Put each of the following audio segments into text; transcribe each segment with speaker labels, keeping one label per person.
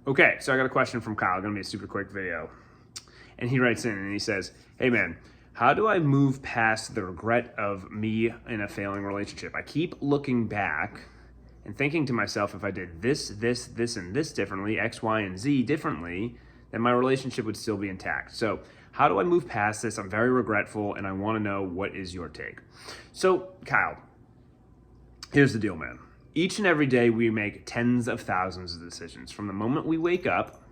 Speaker 1: Okay, so I got a question from Kyle. Gonna be a super quick video. And he writes in and he says, hey man, how do I move past the regret of me in a failing relationship? I keep looking back and thinking to myself, if I did this, and this differently, X, Y, and Z differently, then my relationship would still be intact. So how do I move past this? I'm very regretful and I wanna know, what is your take? So Kyle, here's the deal, man. Each and every day we make tens of thousands of decisions from the moment we wake up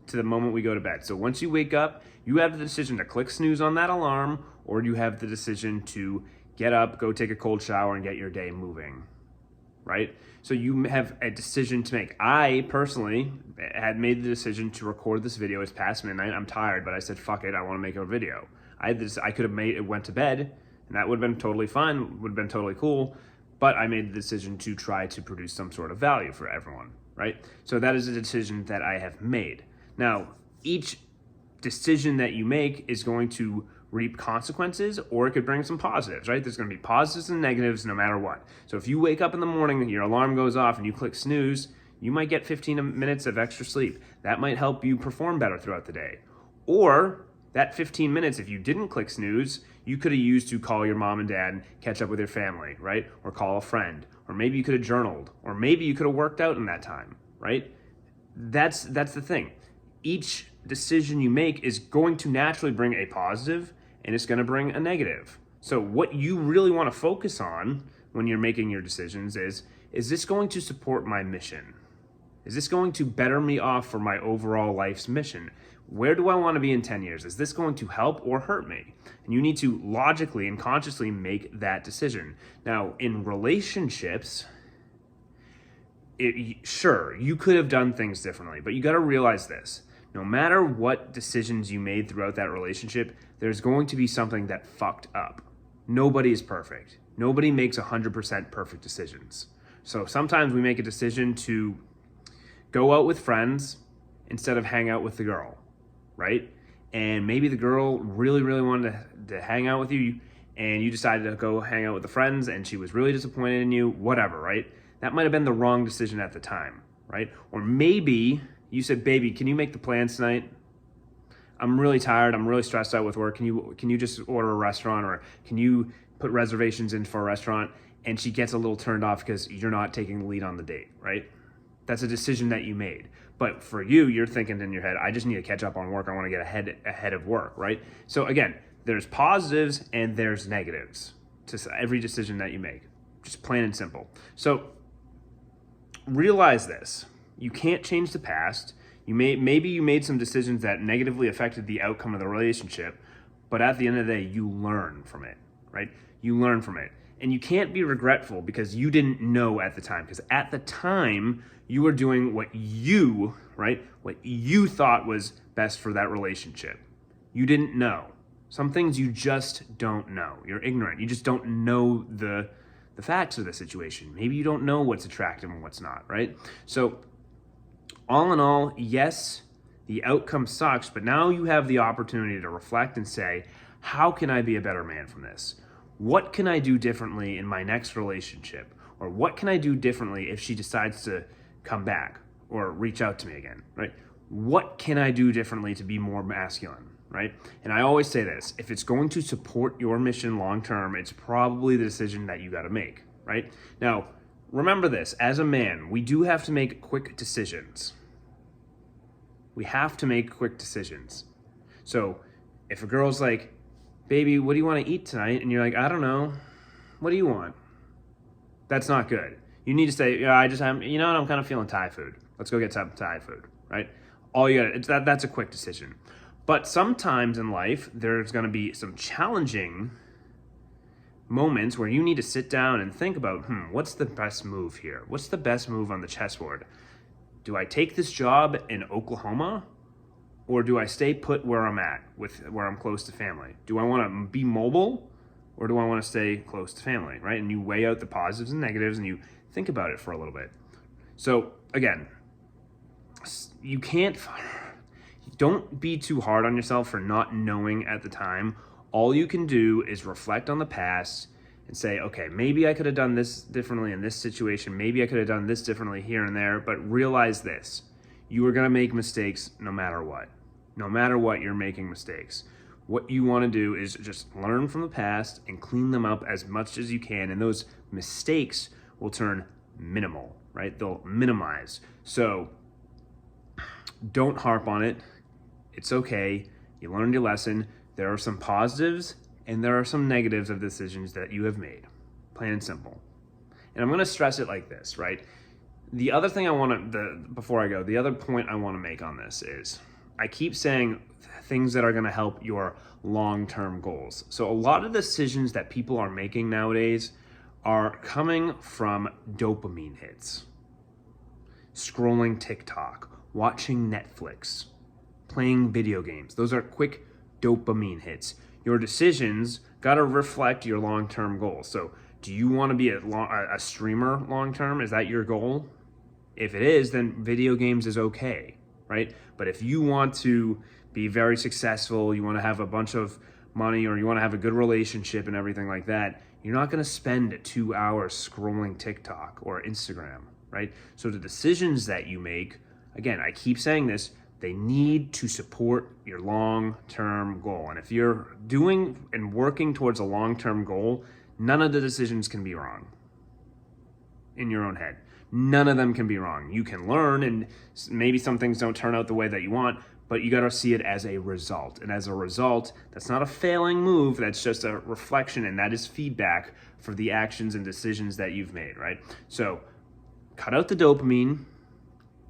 Speaker 1: to the moment we go to bed. So once you wake up, you have the decision to click snooze on that alarm, or you have the decision to get up, go take a cold shower, and get your day moving, right? So you have a decision to make. I personally had made the decision to record this video. It's past midnight, I'm tired, but I said, fuck it, I wanna make a video. I could have made it, went to bed, and that would have been totally fine, would have been totally cool, but I made the decision to try to produce some sort of value for everyone, right? So that is a decision that I have made. Now, each decision that you make is going to reap consequences, or it could bring some positives, right? There's gonna be positives and negatives no matter what. So if you wake up in the morning and your alarm goes off and you click snooze, you might get 15 minutes of extra sleep. That might help you perform better throughout the day. Or that 15 minutes, if you didn't click snooze, you could have used to call your mom and dad, catch up with your family, right? Or call a friend, or maybe you could have journaled, or maybe you could have worked out in that time, right? That's the thing. Each decision you make is going to naturally bring a positive and it's going to bring a negative. So what you really want to focus on when you're making your decisions is this going to support my mission? Is this going to better me off for my overall life's mission? Where do I want to be in 10 years? Is this going to help or hurt me? And you need to logically and consciously make that decision. Now, in relationships, sure, you could have done things differently, but you got to realize this. No matter what decisions you made throughout that relationship, there's going to be something that fucked up. Nobody is perfect. Nobody makes 100% perfect decisions. So sometimes we make a decision to go out with friends instead of hang out with the girl, right? And maybe the girl really, really wanted to hang out with you, and you decided to go hang out with the friends and she was really disappointed in you, whatever, right? That might have been the wrong decision at the time, right? Or maybe you said, baby, can you make the plans tonight? I'm really tired, I'm really stressed out with work. Can you just order a restaurant, or can you put reservations in for a restaurant? And she gets a little turned off because you're not taking the lead on the date, right? That's a decision that you made. But for you, you're thinking in your head, I just need to catch up on work. I want to get ahead of work, right? So again, there's positives and there's negatives to every decision that you make, just plain and simple. So realize this. You can't change the past. Maybe you made some decisions that negatively affected the outcome of the relationship, but at the end of the day, you learn from it, right? You learn from it. And you can't be regretful because you didn't know at the time. Because at the time, you were doing what you thought was best for that relationship. You didn't know. Some things you just don't know. You're ignorant. You just don't know the facts of the situation. Maybe you don't know what's attractive and what's not, right? So all in all, yes, the outcome sucks, but now you have the opportunity to reflect and say, how can I be a better man from this? What can I do differently in my next relationship? Or what can I do differently if she decides to come back or reach out to me again, right? What can I do differently to be more masculine, right? And I always say this, if it's going to support your mission long-term, it's probably the decision that you got to make, right? Now, remember this, as a man, we do have to make quick decisions. We have to make quick decisions. So if a girl's like, baby, what do you want to eat tonight? And you're like, I don't know. What do you want? That's not good. You need to say, yeah, you know what, I'm kind of feeling Thai food. Let's go get some Thai food, right? That's a quick decision. But sometimes in life, there's going to be some challenging moments where you need to sit down and think about, what's the best move here? What's the best move on the chessboard? Do I take this job in Oklahoma? Or do I stay put where I'm at, where I'm close to family? Do I want to be mobile, or do I want to stay close to family, right? And you weigh out the positives and negatives, and you think about it for a little bit. So again, don't be too hard on yourself for not knowing at the time. All you can do is reflect on the past and say, okay, maybe I could have done this differently in this situation. Maybe I could have done this differently here and there, but realize this. You are going to make mistakes no matter what. No matter what, you're making mistakes. What you want to do is just learn from the past and clean them up as much as you can. And those mistakes will turn minimal, right? They'll minimize. So don't harp on it. It's okay. You learned your lesson. There are some positives and there are some negatives of decisions that you have made. Plain and simple. And I'm going to stress it like this, right? The other thing before I go, the other point I want to make on this is I keep saying things that are going to help your long-term goals. So a lot of decisions that people are making nowadays are coming from dopamine hits. Scrolling TikTok, watching Netflix, playing video games. Those are quick dopamine hits. Your decisions got to reflect your long-term goals. So do you want to be a streamer long-term? Is that your goal? If it is, then video games is okay, right? But if you want to be very successful, you want to have a bunch of money, or you want to have a good relationship and everything like that, you're not going to spend 2 hours scrolling TikTok or Instagram, right? So the decisions that you make, again, I keep saying this, they need to support your long-term goal. And if you're doing and working towards a long-term goal, none of the decisions can be wrong in your own head. None of them can be wrong. You can learn, and maybe some things don't turn out the way that you want, but you got to see it as a result. And as a result, that's not a failing move. That's just a reflection, and that is feedback for the actions and decisions that you've made, right? So cut out the dopamine,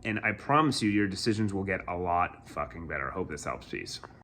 Speaker 1: and I promise you, your decisions will get a lot fucking better. I hope this helps. Peace.